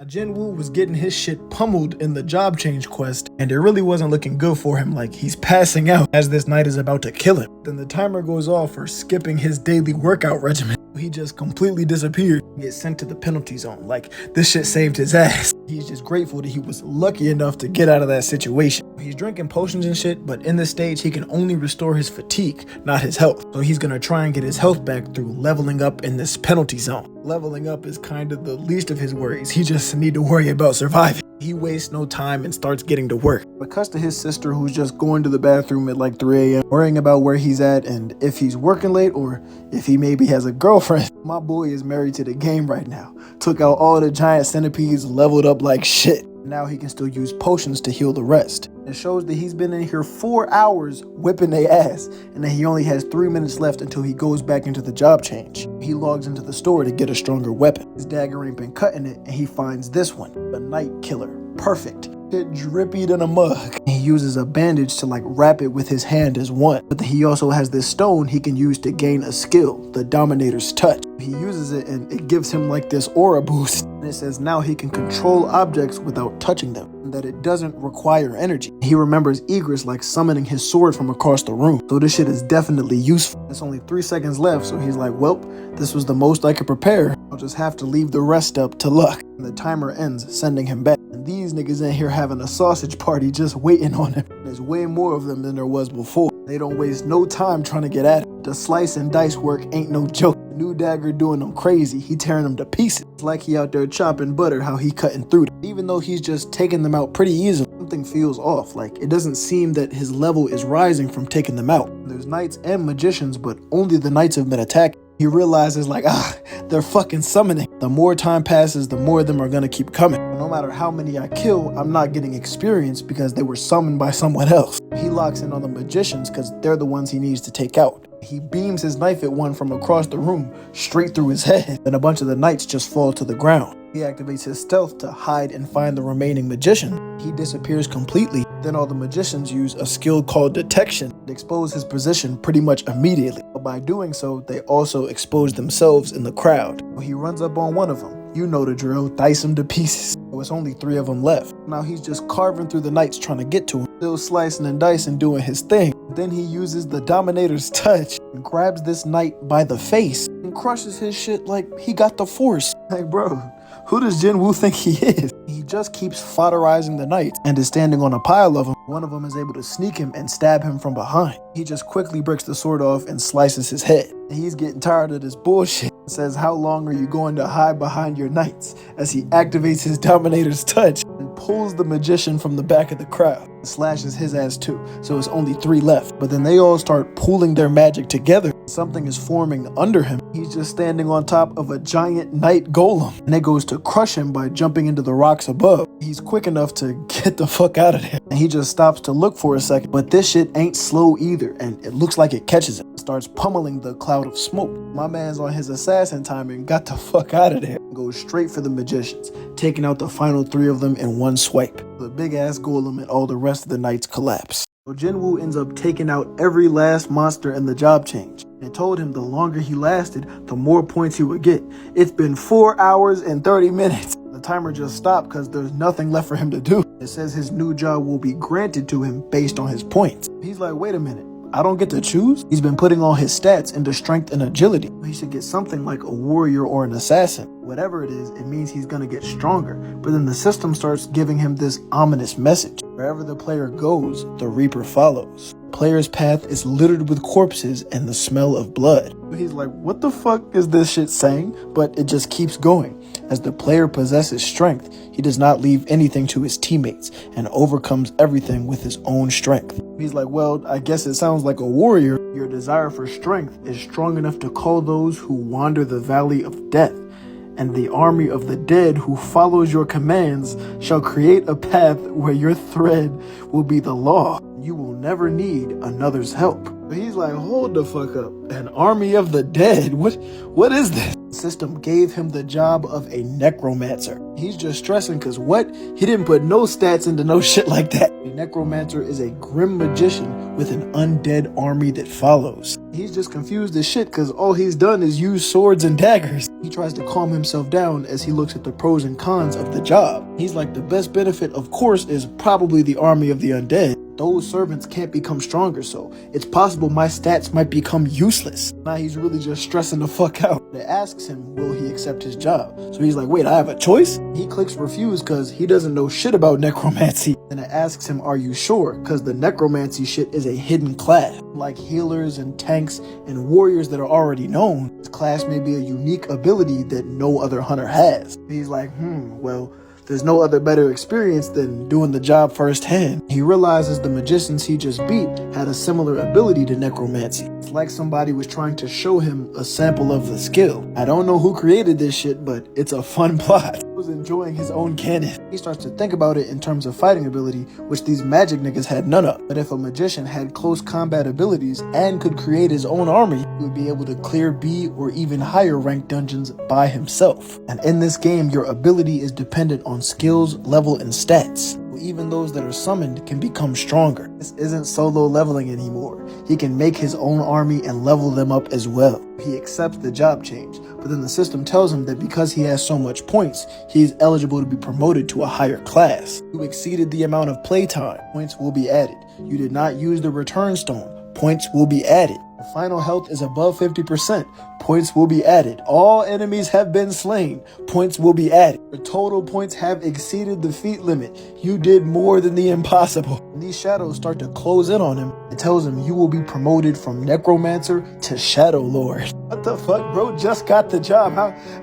Jinwoo was getting his shit pummeled in the job change quest, and it really wasn't looking good for him. Like, he's passing out as this knight is about to kill him. Then the timer goes off for skipping his daily workout regimen. He just completely disappeared and gets sent to the penalty zone. Like, this shit saved his ass. He's just grateful that he was lucky enough to get out of that situation. He's drinking potions and shit, but in this stage he can only restore his fatigue, not his health. So he's gonna try and get his health back through leveling up in this penalty zone. Leveling up is kind of the least of his worries. He just need to worry about surviving. He wastes no time and starts getting to work. It cuts to his sister, who's just going to the bathroom at like 3 a.m. worrying about where he's at and if he's working late or if he maybe has a girlfriend. My boy is married to the game right now. Took out all the giant centipedes, leveled up like shit. Now he can still use potions to heal the rest. It shows that he's been in here 4 hours whipping their ass, and that he only has 3 minutes left until he goes back into the job change. He logs into the store to get a stronger weapon. His dagger ain't been cutting it, and he finds this one, the Night Killer. Perfect. It drippy in a mug. He uses a bandage to like wrap it with his hand as one. But he also has this stone he can use to gain a skill, the Dominator's Touch. He uses it and it gives him like this aura boost. And it says now he can control objects without touching them, and that it doesn't require energy. He remembers Egress like summoning his sword from across the room. So this shit is definitely useful. There's only 3 seconds left, so he's like, well, this was the most I could prepare. I'll just have to leave the rest up to luck. And the timer ends, sending him back. And these niggas in here having a sausage party just waiting on him. There's way more of them than there was before. They don't waste no time trying to get at it. The slice and dice work ain't no joke. The new dagger doing them crazy. He tearing them to pieces. It's like he out there chopping butter, how he cutting through them. Even though he's just taking them out pretty easily, something feels off. Like, it doesn't seem that his level is rising from taking them out. There's knights and magicians, but only the knights have been attacked. He realizes like, they're fucking summoning. The more time passes, the more of them are gonna keep coming. No matter how many I kill, I'm not getting experience because they were summoned by someone else. He locks in on the magicians because they're the ones he needs to take out. He beams his knife at one from across the room, straight through his head. Then a bunch of the knights just fall to the ground. He activates his stealth to hide and find the remaining magician. He disappears completely. Then all the magicians use a skill called detection to expose his position pretty much immediately. But by doing so, they also expose themselves in the crowd. He runs up on one of them. You know the drill, dice him to pieces. So it's only 3 of them left. Now he's just carving through the knights trying to get to him. Still slicing and dicing, doing his thing. Then he uses the Dominator's Touch and grabs this knight by the face and crushes his shit like he got the force. Like, bro, who does Jinwoo think he is? He just keeps fodderizing the knights and is standing on a pile of them. One of them is able to sneak him and stab him from behind. He just quickly breaks the sword off and slices his head. He's getting tired of this bullshit. Says, how long are you going to hide behind your knights? As he activates his Dominator's Touch and pulls the magician from the back of the crowd. Slashes his ass too, so it's only 3 left. But then they all start pooling their magic together. Something is forming under him. He's just standing on top of a giant knight golem, and it goes to crush him by jumping into the rocks above. He's quick enough to get the fuck out of there, and he just stops to look for a second. But this shit ain't slow either, and it looks like it catches him. It starts pummeling the cloud of smoke. My man's on his assassin timer and got the fuck out of there. Goes straight for the magicians, taking out the final 3 of them in one swipe. The big ass golem and all the rest of the knights collapse. So Jinwoo ends up taking out every last monster in the job change. It told him the longer he lasted, the more points he would get. It's been 4 hours and 30 minutes. The timer just stopped because there's nothing left for him to do. It says his new job will be granted to him based on his points. He's like, wait a minute. I don't get to choose? He's been putting all his stats into strength and agility. He should get something like a warrior or an assassin. Whatever it is, it means he's gonna get stronger. But then the system starts giving him this ominous message. Wherever the player goes, the Reaper follows. The player's path is littered with corpses and the smell of blood. He's like, what the fuck is this shit saying? But it just keeps going. As the player possesses strength, he does not leave anything to his teammates and overcomes everything with his own strength. He's like, well, I guess it sounds like a warrior. Your desire for strength is strong enough to call those who wander the valley of death. And the army of the dead who follows your commands shall create a path where your thread will be the law. You will never need another's help. He's like, hold the fuck up. An army of the dead? What is this? The system gave him the job of a necromancer. He's just stressing because what? He didn't put no stats into no shit like that. A necromancer is a grim magician with an undead army that follows. He's just confused as shit because all he's done is use swords and daggers. He tries to calm himself down as he looks at the pros and cons of the job. He's like, the best benefit, of course, is probably the army of the undead. Those servants can't become stronger, so it's possible my stats might become useless. Now he's really just stressing the fuck out. It asks him, will he accept his job? So he's like, wait, I have a choice? He clicks refuse because he doesn't know shit about necromancy. And it asks him, are you sure? Because the necromancy shit is a hidden class. Like healers and tanks and warriors that are already known, this class may be a unique ability that no other hunter has. He's like, well, there's no other better experience than doing the job firsthand. He realizes the magicians he just beat had a similar ability to necromancy. It's like somebody was trying to show him a sample of the skill. I don't know who created this shit, but it's a fun plot. He was enjoying his own canon. He starts to think about it in terms of fighting ability, which these magic niggas had none of. But if a magician had close combat abilities and could create his own army, he would be able to clear B or even higher ranked dungeons by himself. And in this game, your ability is dependent on skills, level, and stats. Even those that are summoned can become stronger. This isn't solo leveling anymore. He can make his own army and level them up as well. He accepts the job change, but then the system tells him that because he has so much points, he is eligible to be promoted to a higher class. You exceeded the amount of playtime. Points will be added. You did not use the return stone. Points will be added. The final health is above 50%. Points will be added. All enemies have been slain. Points will be added. The total points have exceeded the feat limit. You did more than the impossible. When these shadows start to close in on him, it tells him you will be promoted from necromancer to shadow lord. What the fuck, bro? Just got the job.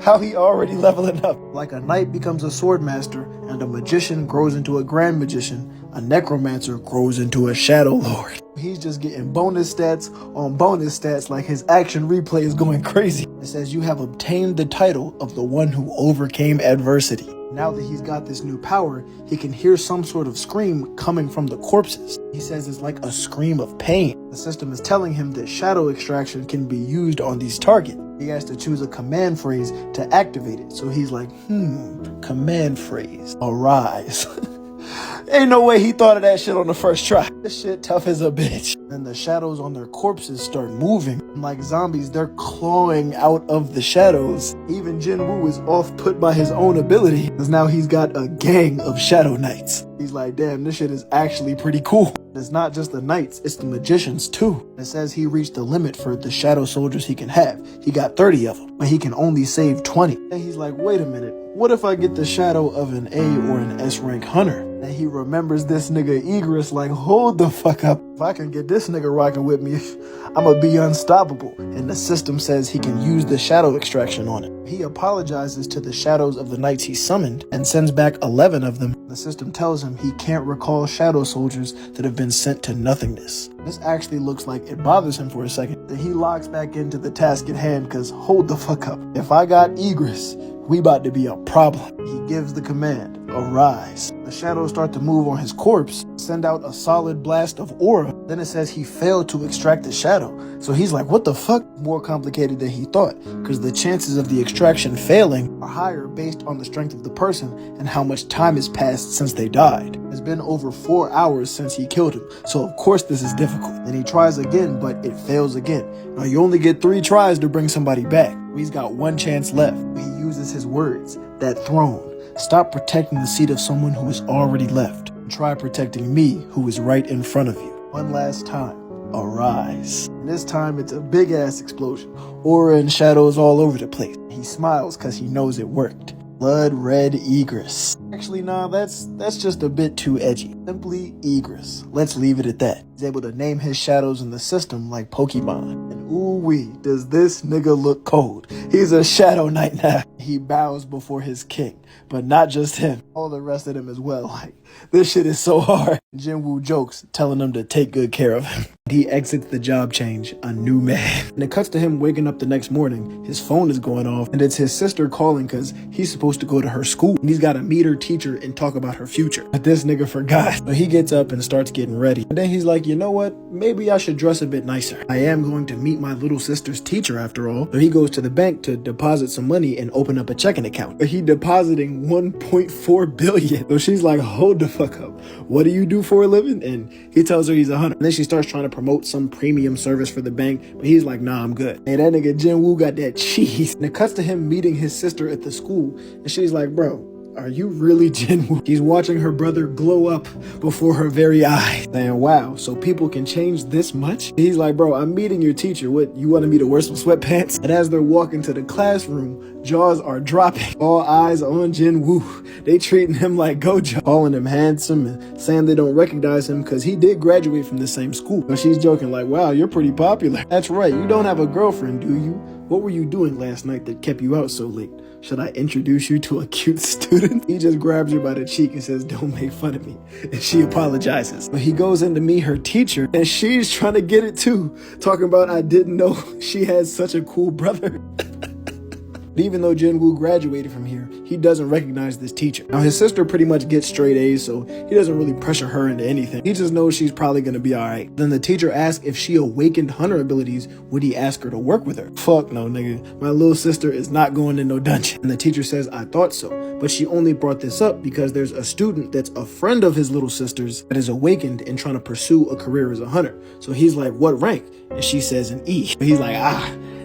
How he already leveling up? Like a knight becomes a sword master, and a magician grows into a grand magician, a necromancer grows into a shadow lord. He's just getting bonus stats on bonus stats, like his action replay is going crazy. It says you have obtained the title of the one who overcame adversity. Now that he's got this new power, he can hear some sort of scream coming from the corpses. He says it's like a scream of pain. The system is telling him that shadow extraction can be used on these targets. He has to choose a command phrase to activate it. So he's like, command phrase, arise. Ain't no way he thought of that shit on the first try. This shit tough as a bitch. And the shadows on their corpses start moving. And like zombies, they're clawing out of the shadows. Even Jin Woo is off put by his own ability, because now he's got a gang of shadow knights. He's like, damn, this shit is actually pretty cool. It's not just the knights, it's the magicians too. It says he reached the limit for the shadow soldiers he can have. He got 30 of them, but he can only save 20. And he's like, wait a minute, what if I get the shadow of an A or an S rank hunter? And he remembers this nigga Egress, like, hold the fuck up. If I can get this nigga rocking with me, I'ma be unstoppable. And the system says he can use the shadow extraction on it. He apologizes to the shadows of the knights he summoned and sends back 11 of them. The system tells him he can't recall shadow soldiers that have been sent to nothingness. This actually looks like it bothers him for a second. Then he locks back into the task at hand, because hold the fuck up. If I got Egress, we about to be a problem. He gives the command, arise. The shadows start to move on his corpse, send out a solid blast of aura. Then it says he failed to extract the shadow. So he's like, what the fuck? More complicated than he thought, because the chances of the extraction failing are higher based on the strength of the person and how much time has passed since they died. It's been over 4 hours since he killed him, so of course this is difficult. Then he tries again, but it fails again. Now you only get 3 tries to bring somebody back. He's got 1 chance left. He uses his words, that throne. Stop protecting the seat of someone who is already left. And try protecting me, who is right in front of you. One last time, arise. And this time it's a big ass explosion. Aura and shadows all over the place. He smiles because he knows it worked. Blood red Egress. Actually, nah, that's just a bit too edgy. Simply Egress. Let's leave it at that. He's able to name his shadows in the system like Pokemon. And ooh-wee, does this nigga look cold. He's a shadow knight now. He bows before his king, but not just him. All the rest of them as well. Like, this shit is so hard. Jin Woo jokes, telling him to take good care of him. He exits the job change, a new man. And it cuts to him waking up the next morning. His phone is going off, and it's his sister calling because he's supposed to go to her school. And he's got to meet her teacher and talk about her future. But this nigga forgot. So he gets up and starts getting ready. And then he's like, you know what? Maybe I should dress a bit nicer. I am going to meet my little little sister's teacher after all. So he goes to the bank to deposit some money and open up a checking account. But he depositing 1.4 billion. So she's like, hold the fuck up. What do you do for a living? And he tells her he's a hunter. And then she starts trying to promote some premium service for the bank, but he's like, nah, I'm good. And that nigga Jin-Woo got that cheese. And it cuts to him meeting his sister at the school. And she's like, bro, are you really Jin-Woo? He's watching her brother glow up before her very eyes. Saying, wow, so people can change this much? He's like, bro, I'm meeting your teacher. What, you wanted me to wear some sweatpants? And as they're walking to the classroom, jaws are dropping. All eyes on Jin-Woo. They treating him like Gojo, calling him handsome and saying they don't recognize him because he did graduate from the same school. But she's joking like, wow, you're pretty popular. That's right, you don't have a girlfriend, do you? What were you doing last night that kept you out so late? Should I introduce you to a cute student? He just grabs her by the cheek and says, don't make fun of me. And she apologizes. But he goes in to meet her teacher and she's trying to get it too. Talking about, I didn't know she had such a cool brother. Even though Jin-Woo graduated from here, he doesn't recognize this teacher. Now, his sister pretty much gets straight A's, so he doesn't really pressure her into anything. He just knows she's probably gonna be alright. Then the teacher asks if she awakened hunter abilities, would he ask her to work with her? Fuck no, nigga. My little sister is not going in no dungeon. And the teacher says, I thought so. But she only brought this up because there's a student that's a friend of his little sister's that is awakened and trying to pursue a career as a hunter. So he's like, what rank? And she says an E. But he's like,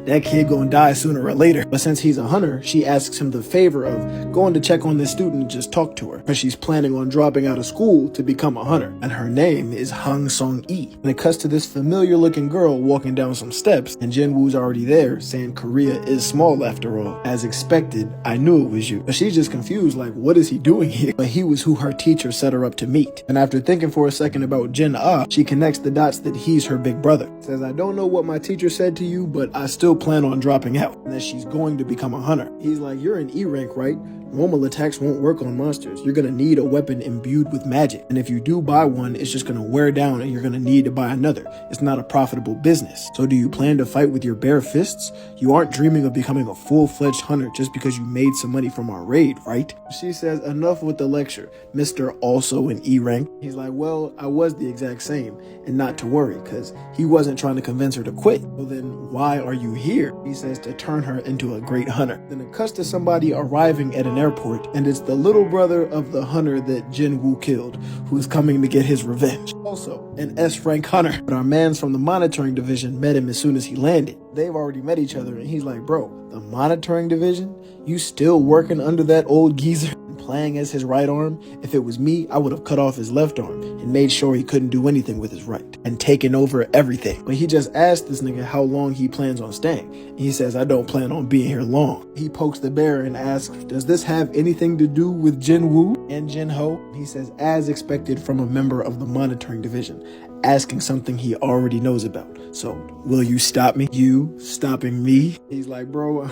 that kid gonna die sooner or later. But since he's a hunter, she asks him the favor of going to check on this student and just talk to her, because she's planning on dropping out of school to become a hunter. And her name is Hang Song-E. And it cuts to this familiar looking girl walking down some steps, and Jin-Woo's already there saying Korea is small after all. As expected, I knew it was you. But she's just confused like, what is he doing here? But he was who her teacher set her up to meet. And after thinking for a second about Jin-Ah, she connects the dots that he's her big brother. Says, I don't know what my teacher said to you, but I still plan on dropping out, and that she's going to become a hunter. He's like, you're an E rank, right? Normal attacks won't work on monsters. You're gonna need a weapon imbued with magic. And if you do buy one, it's just gonna wear down and you're gonna need to buy another. It's not a profitable business. So do you plan to fight with your bare fists? You aren't dreaming of becoming a full-fledged hunter just because you made some money from our raid, right? She says, enough with the lecture, Mr. Also an E rank. He's like, well, I was the exact same, and not to worry, because he wasn't trying to convince her to quit. Well then, why are you here? He says, to turn her into a great hunter. Then it cuts to somebody arriving at an airport, and it's the little brother of the hunter that Jin-Woo killed, who's coming to get his revenge. Also, an S-rank hunter. But our mans from the monitoring division met him as soon as he landed. They've already met each other, and he's like, bro, the monitoring division? You still working under that old geezer? Playing as his right arm? If it was me, I would have cut off his left arm and made sure he couldn't do anything with his right and taken over everything. But he just asked this nigga how long he plans on staying. And he says, I don't plan on being here long. He pokes the bear and asks, does this have anything to do with Jin-Woo and Jin-Ho? He says, as expected from a member of the monitoring division, asking something he already knows about. So, will you stop me? You stopping me? He's like, bro,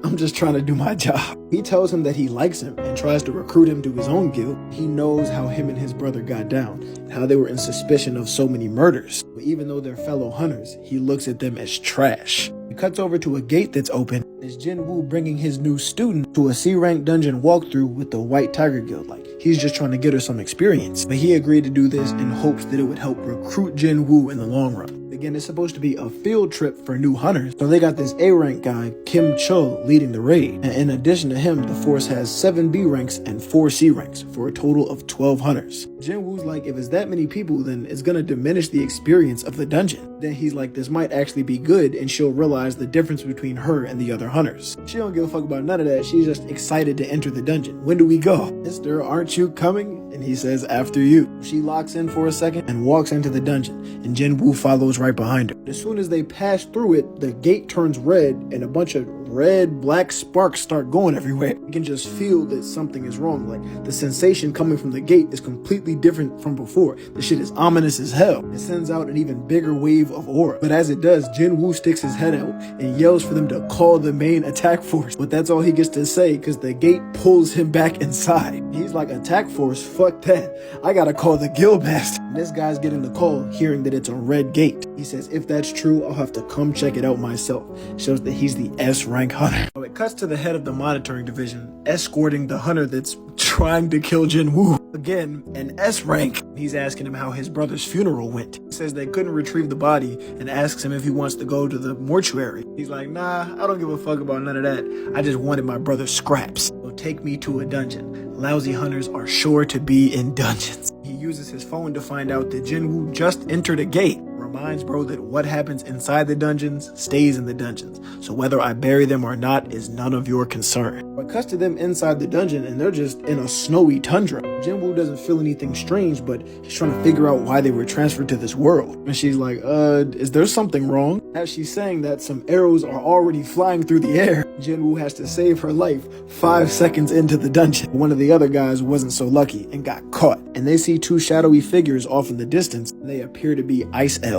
I'm just trying to do my job. He tells him that he likes him and tries to recruit him to his own guild. He knows how him and his brother got down, and how they were in suspicion of so many murders. But even though they're fellow hunters, he looks at them as trash. It cuts over to a gate that's open. It's Jin-Woo bringing his new student to a C-rank dungeon walkthrough with the White Tiger Guild. Like, he's just trying to get her some experience. But he agreed to do this in hopes that it would help recruit Jin-Woo in the long run. Again, it's supposed to be a field trip for new hunters. So they got this A-rank guy, Kim Cho, leading the raid. And in addition to him, the force has 7 B ranks and 4 C ranks for a total of 12 hunters. Jin-Woo's like, if it's that many people, then it's gonna diminish the experience of the dungeon. Then he's like, this might actually be good, and she'll realize the difference between her and the other hunters. She don't give a fuck about none of that. She's just excited to enter the dungeon. When do we go? Mister, aren't you coming? And he says, after you. She locks in for a second and walks into the dungeon, and Jin-Woo follows right behind her. As soon as they pass through it, the gate turns red and a bunch of red, black sparks start going everywhere. You can just feel that something is wrong. Like, the sensation coming from the gate is completely different from before. The shit is ominous as hell. It sends out an even bigger wave of aura. But as it does, Jin-Woo sticks his head out and yells for them to call the main attack force. But that's all he gets to say, because the gate pulls him back inside. He's like, attack force? Fuck that. I gotta call the guild master. And this guy's getting the call, hearing that it's a red gate. He says, if that's true, I'll have to come check it out myself. Shows that he's the S rank hunter. So it cuts to the head of the monitoring division, escorting the hunter that's trying to kill Jinwoo. Again, an S rank. He's asking him how his brother's funeral went. He says they couldn't retrieve the body and asks him if he wants to go to the mortuary. He's like, nah, I don't give a fuck about none of that. I just wanted my brother's scraps. So take me to a dungeon. Lousy hunters are sure to be in dungeons. He uses his phone to find out that Jinwoo just entered a gate. Reminds bro that what happens inside the dungeons stays in the dungeons. So whether I bury them or not is none of your concern. But cuts to them inside the dungeon and they're just in a snowy tundra. Jinwoo doesn't feel anything strange, but he's trying to figure out why they were transferred to this world. And she's like, is there something wrong? As she's saying that, some arrows are already flying through the air. Jinwoo has to save her life 5 seconds into the dungeon. One of the other guys wasn't so lucky and got caught. And they see two shadowy figures off in the distance. They appear to be ice elves.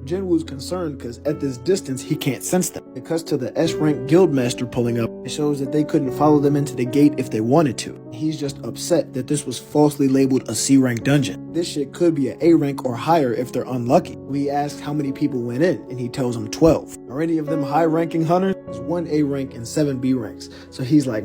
Jinwoo's concerned because at this distance he can't sense them. It cuts to the S-rank guildmaster pulling up. It shows that they couldn't follow them into the gate if they wanted to. He's just upset that this was falsely labeled a C-rank dungeon. This shit could be an A-rank or higher if they're unlucky. We asked how many people went in and he tells them 12. Are any of them high-ranking hunters? There's 1 A rank and 7 B ranks. So he's like,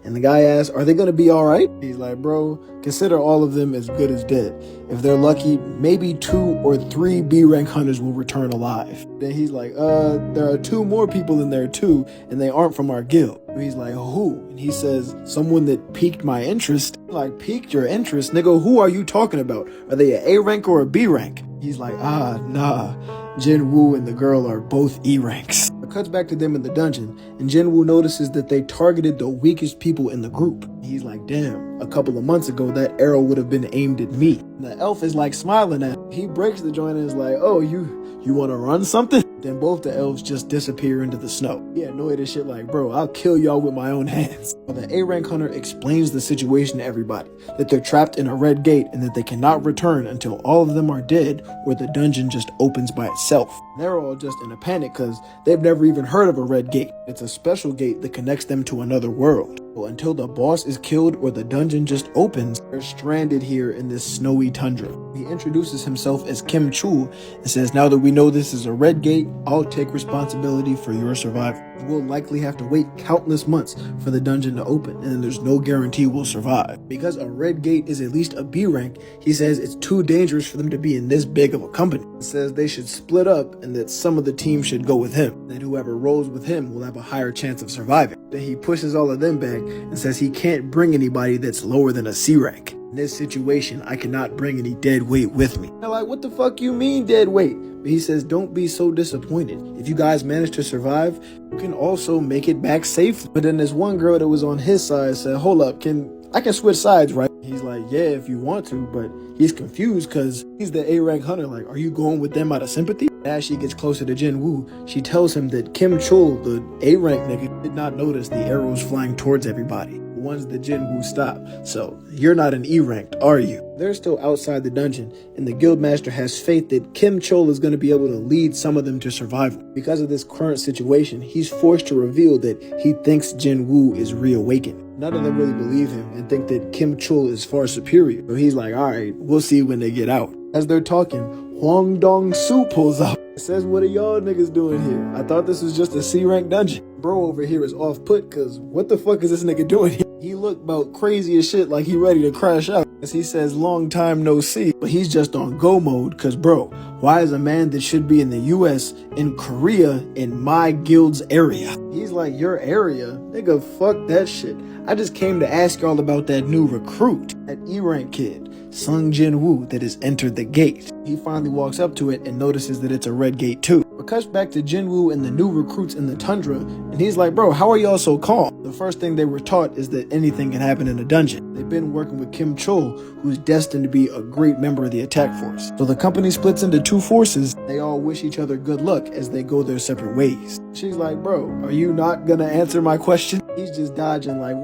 And the guy asks, are they gonna be alright? He's like, bro, consider all of them as good as dead. If they're lucky, maybe 2 or 3 B rank hunters will return alive. Then he's like, there are 2 more people in there too, and they aren't from our guild. He's like, who? And he says, someone that piqued my interest. Like, piqued your interest? Nigga, who are you talking about? Are they an A rank or a B rank? He's like, nah. Jinwoo and the girl are both E ranks. It cuts back to them in the dungeon, and Jinwoo notices that they targeted the weakest people in the group. He's like, damn, a couple of months ago that arrow would have been aimed at me. And the elf is like smiling at him. He breaks the joint and is like, oh, you want to run something? Then both the elves just disappear into the snow. He annoyed as shit like, bro, I'll kill y'all with my own hands. But the A-rank hunter explains the situation to everybody, that they're trapped in a red gate and that they cannot return until all of them are dead or the dungeon just opens by itself. They're all just in a panic because they've never even heard of a red gate. It's a special gate that connects them to another world. So until the boss is killed or the dungeon just opens, they're stranded here in this snowy tundra. He introduces himself as Kim Chul and says, now that we know this is a red gate, I'll take responsibility for your survival. We'll likely have to wait countless months for the dungeon to open, and there's no guarantee we'll survive. Because a red gate is at least a B rank, he says it's too dangerous for them to be in this big of a company. He says they should split up and that some of the team should go with him. That whoever rolls with him will have a higher chance of surviving. Then he pushes all of them back and says he can't bring anybody that's lower than a C rank. In this situation, I cannot bring any dead weight with me. They're like, what the fuck you mean dead weight? But he says, don't be so disappointed. If you guys manage to survive, you can also make it back safely. But then this one girl that was on his side said, hold up, I can switch sides, right? He's like, yeah, if you want to, but he's confused because he's the A-rank hunter. Like, are you going with them out of sympathy? As she gets closer to Jinwoo, she tells him that Kim Chul, the A-rank nigga, did not notice the arrows flying towards everybody. The ones that Jinwoo stopped. So, you're not an E-ranked, are you? They're still outside the dungeon, and the guildmaster has faith that Kim Chul is going to be able to lead some of them to survival. Because of this current situation, he's forced to reveal that he thinks Jinwoo is reawakened. None of them really believe him and think that Kim Chul is far superior. So he's like, alright, we'll see when they get out. As they're talking, Huang Dong-Soo pulls up. It says, what are y'all niggas doing here? I thought this was just a C-rank dungeon. Bro over here is off put because what the fuck is this nigga doing here? He looked about crazy as shit like he ready to crash out. As he says, long time no see. But he's just on go mode because bro, why is a man that should be in the US in Korea in my guild's area? He's like, your area? Nigga, fuck that shit. I just came to ask y'all about that new recruit, that E-rank kid, Sung Jinwoo, that has entered the gate. He finally walks up to it and notices that it's a red gate too. It cuts back to Jinwoo and the new recruits in the tundra, and he's like, bro, how are y'all so calm? The first thing they were taught is that anything can happen in a dungeon. They've been working with Kim Chul, who's destined to be a great member of the attack force. So the company splits into 2 forces. They all wish each other good luck as they go their separate ways. She's like, bro, are you not gonna answer my question? He's just dodging like,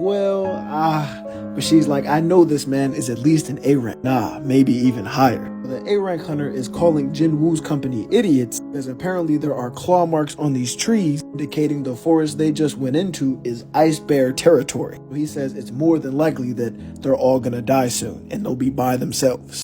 but she's like, I know this man is at least an A rank. Nah, maybe even higher. The A-rank hunter is calling Jin Woo's company idiots because apparently there are claw marks on these trees indicating the forest they just went into is ice bear territory. He says it's more than likely that they're all gonna die soon and they'll be by themselves.